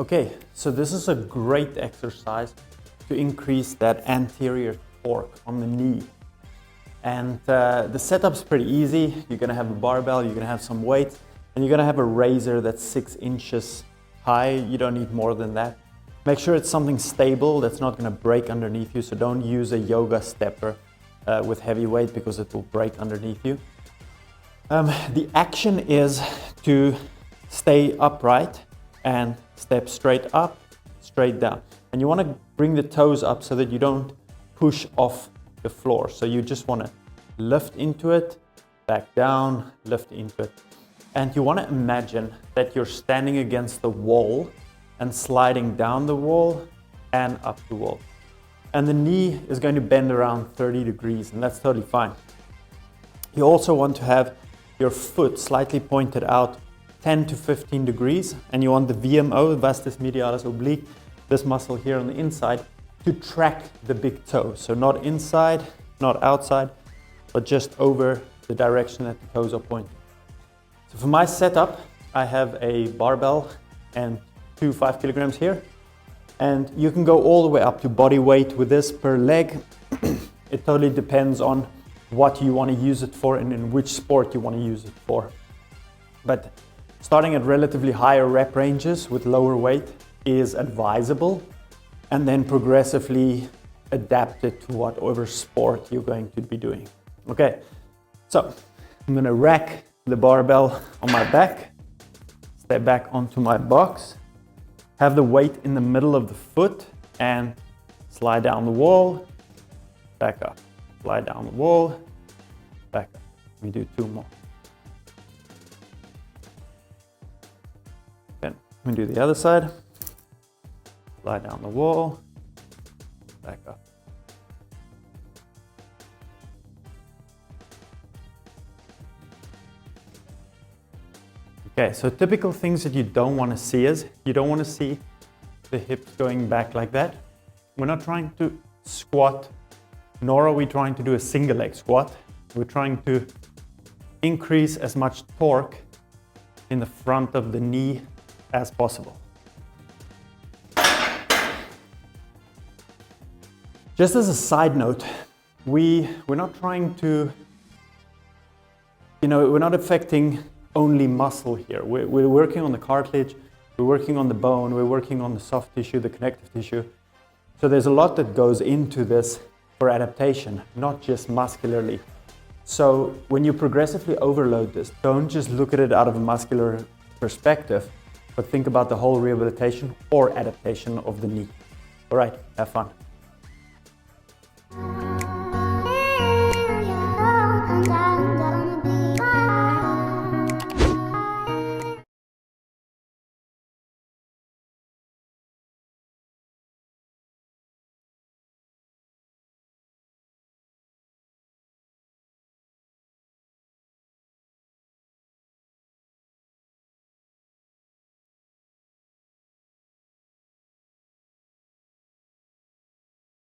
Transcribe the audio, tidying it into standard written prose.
Okay, so this is a great exercise to increase that anterior torque on the knee. And the setup's pretty easy. You're gonna have a barbell, you're gonna have some weight, and you're gonna have a razor that's 6 inches high. You don't need more than that. Make sure it's something stable that's not gonna break underneath you, so don't use a yoga stepper with heavy weight because it will break underneath you. The action is to stay upright and step straight up, straight down. And you want to bring the toes up so that you don't push off the floor. So you just want to lift into it, back down, lift into it. And you want to imagine that you're standing against the wall and sliding down the wall and up the wall. And the knee is going to bend around 30 degrees, and that's totally fine. You also want to have your foot slightly pointed out 10 to 15 degrees, and you want the VMO, vastus medialis oblique, this muscle here on the inside, to track the big toe. So not inside, not outside, but just over the direction that the toes are pointing. So for my setup, I have a barbell and 2 5 kilograms here. And you can go all the way up to body weight with this per leg. It totally depends on what you want to use it for and in which sport you want to use it for. But starting at relatively higher rep ranges with lower weight is advisable, and then progressively adapt it to whatever sport you're going to be doing. Okay, so I'm gonna rack the barbell on my back, step back onto my box, have the weight in the middle of the foot, and slide down the wall, back up, slide down the wall, back up. We do 2 more. Then we do the other side, slide down the wall, back up. Okay, so typical things that you don't want to see is, you don't want to see the hips going back like that. We're not trying to squat, nor are we trying to do a single leg squat. We're trying to increase as much torque in the front of the knee as possible. Just as a side note, we're not trying to, we're not affecting only muscle here. We're working on the cartilage, we're working on the bone, we're working on the soft tissue, the connective tissue. So there's a lot that goes into this for adaptation, not just muscularly. So when you progressively overload this, don't just look at it out of a muscular perspective, but think about the whole rehabilitation or adaptation of the knee. All right, have fun.